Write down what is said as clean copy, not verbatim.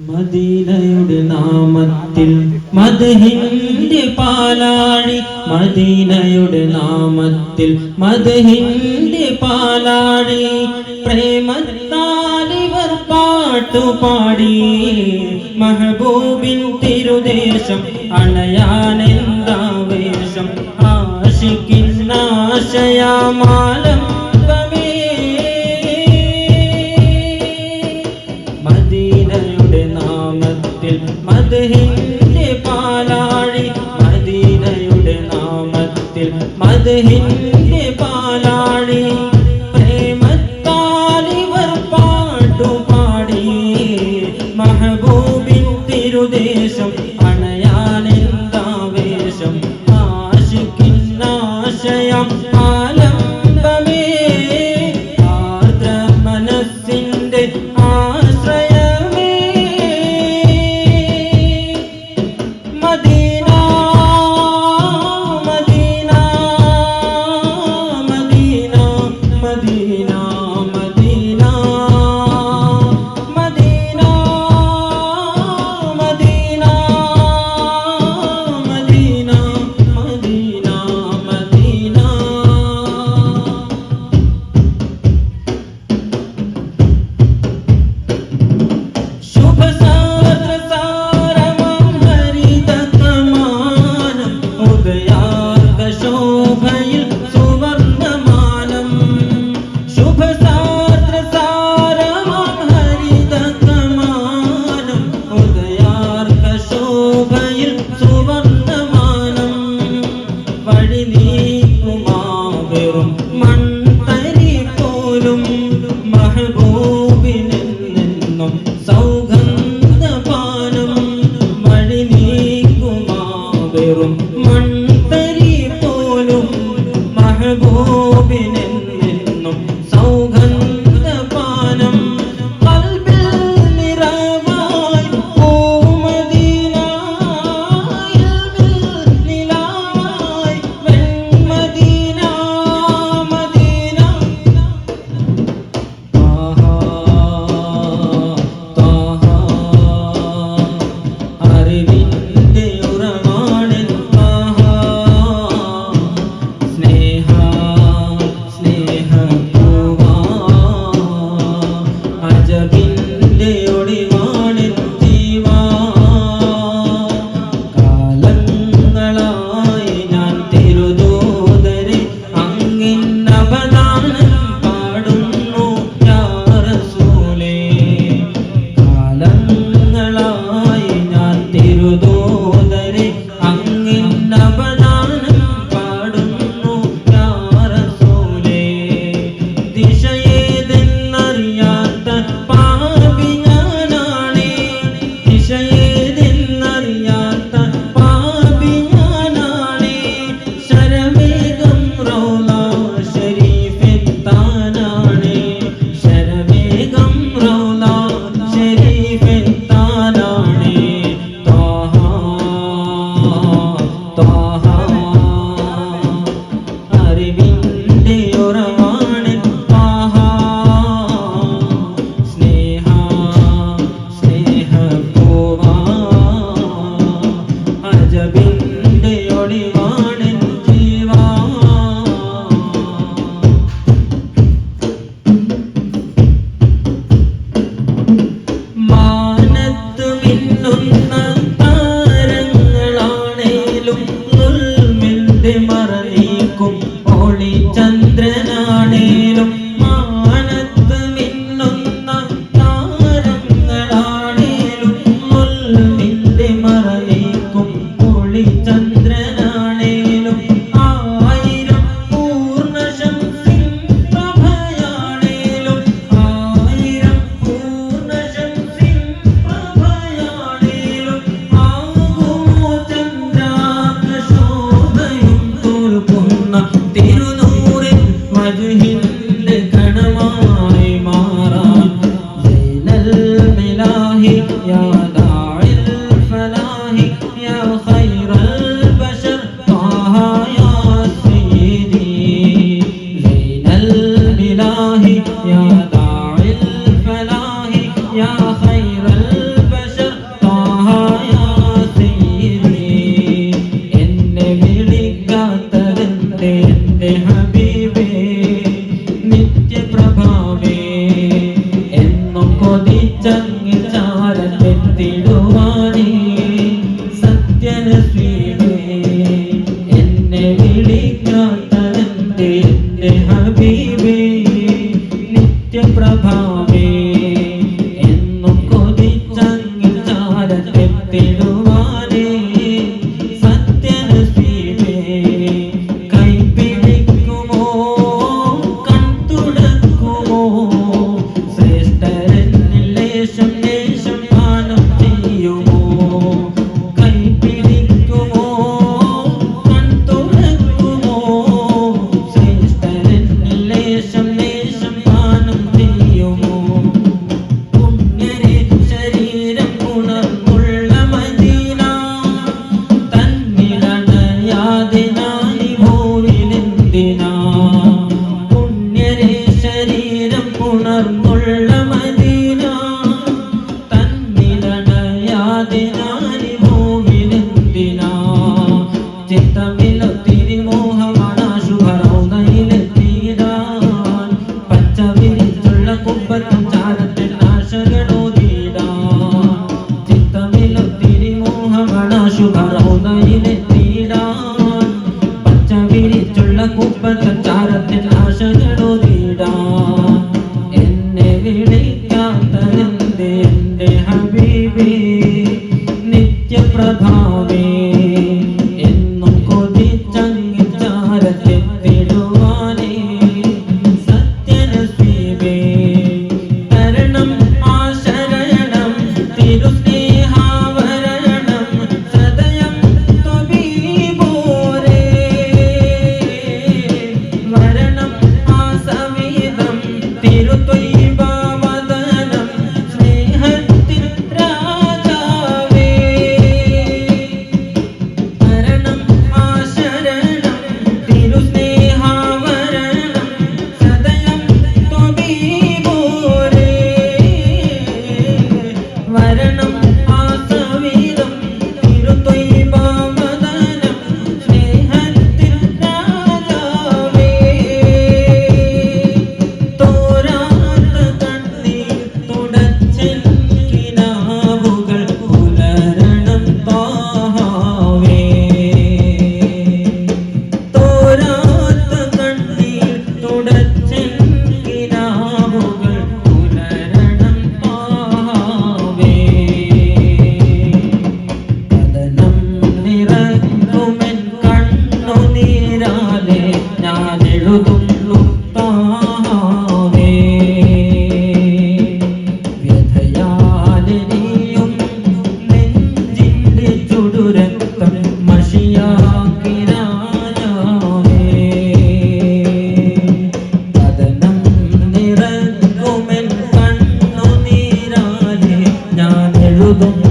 മദീനയുടെ നാമത്തിൽ മദ്ഹിന്റെ പാലാഴി, മദീനയുടെ നാമത്തിൽ മദ്ഹിന്റെ പാലാഴി, പ്രേമത്താലിവർ പാട്ടുപാടി മെഹബൂബിൻ തിരുദേശം അണയാനെന്താവേശം, ആശിക്കിന്നാശയാമാലം മദ്ഹിന്റെ പാലാഴി, മദീനയുടെ നാമത്തിൽ മദ്ഹിന്റെ പാലാഴി, പ്രേമത്താലിവർ പാട്ടുപാടി മെഹബൂബിൻ തിരുദേശം അണയാനെന്താവേശം, ആശിക്കിന്നാശയം ആലംബമേ, ആർദ്ര മനസ്സിന്റെ Medina Medina Medina Medina Medina Medina Medina Medina Medina Medina. ശുഭ ശോഭയിൽ സുവർണമാനം, ശുഭസാദ്രസാരമാം ഹരിതകമാനം, ഉദയാർക്ക ശോഭയിൽ സുവർണമാനം, വഴി നീക്കുമാവെറും മൺതരി പോലും മെഹബൂബിനെന്നും സൗഗന്ധപാനം, വഴി നീക്കുമാവെറും മെഹബൂബിനെന്നും സൗഗന്ധപാനം, ഖൽബിൽ നിറവായി പൂമദീന, ഇൽമിൽ നിലാവായി വെൺമദീന മദീന. താഹ അറിവിന്റെ ഉറവാണ് താഹ, അജബിന്റെ ഒളിവാണ് ജീവാ, കാലങ്ങളായി ഞാൻ തിരുദൂതരെ അങ്ങിന്നവദാനം പാടുന്നു യാ റസൂലേ, കാലങ്ങളായി ഞാൻ തിരുദൂതരെ അങ്ങിന്നവദാനം പാടുന്നു യാ റസൂലേ. ദിശയേതെന്നറിയാത്ത പാപി ഞാനാണേ, ദിശയേതെന്നറിയാത്ത പാപി ഞാനാണേ, ശരവേഗം റൗള ശരീഫെത്താനാണേ, ശരവേഗം റൗള ശരീഫെത്താനാണേ. ത്വാഹ ത്വാഹ അറിവിന്റെ ഉറവാണ് ത്വാഹ, സ്നേഹപൂവാ അജബിന്റെ ഒളിവാണ് ജീവാ. മാനത്ത് മിന്നുന്ന താരങ്ങളാണേലും ദുൽമിന്റെ മറനീക്കും ഒളിചന്ദ്രനാണേലും, മാനത്ത് മിന്നുന്ന താരങ്ങളാണേലും ദുൽമിന്റെ മറനീക്കും ഒളിചന്ദ്രനാണേലും, ആയിരം പൂർണ്ണശംസിൻ പ്രഭയാണേലും, ആയിരം പൂർണ്ണശംസിൻ പ്രഭയാണേലും, ആകുമോ ചന്ദ്രാർക്ക ശോഭയും തോൽക്കുന്ന തിരുനൂറിൻ മദ്ഹിന്റെ കണമായി മാറാൻ, സൈനൽ മിലാഹി യാ ദാഇൽ ഫലാഹി യാ ഖൈറൽ ബശർ ത്വാഹ യാ സയ്യിദി, സൈനൽ മിലാഹി യാ ദാഇൽ ഫലാഹി യാ ഖൈറൽ ബശർ ത്വാഹാവേ എന്നും കൊതിച്ചങ്ങിച്ചാരത്തെത്തിടുവാനേ സത്യനസീബേ തരണം ആശരണം തിരുസ്നേഹാവരണം സദയം ത്വബീബോരേ വരണം ആസവിധം തിരുത്വൈബവദനം സ്നേഹത്തിൻ രാജാവേ തരണം ആശരണം തിരുസ്നേഹാവരണം സദയം ത്വബീബോരേ വരണം ആസവിധം തിരുത്വൈബവദനം സ്നേഹത്തിൻ രാജാവേ തോരാത്ത കണ്ണീർ തുടച്ചെൻ കിനാവുകൾ പുലരണം ത്വാഹാവേ തോരാത്ത കണ്ണീർ തുടച്ചെൻ കിനാവുകൾ പുലരണം ത്വാഹാവേ കഥനം നിറക്കുമെൻ കണ്ണുനീരാലെ ഞാൻ എഴുതുന്നു ത്വാഹാവേ വ്യഥയാലെരിയും നെഞ്ചിന്റെ ചുടുരക്തം മഷിയാക്കി രാജാവേ കഥനം നിറക്കുമെൻ കണ്ണുനീരാലെ ഞാൻ എഴുതുന്നു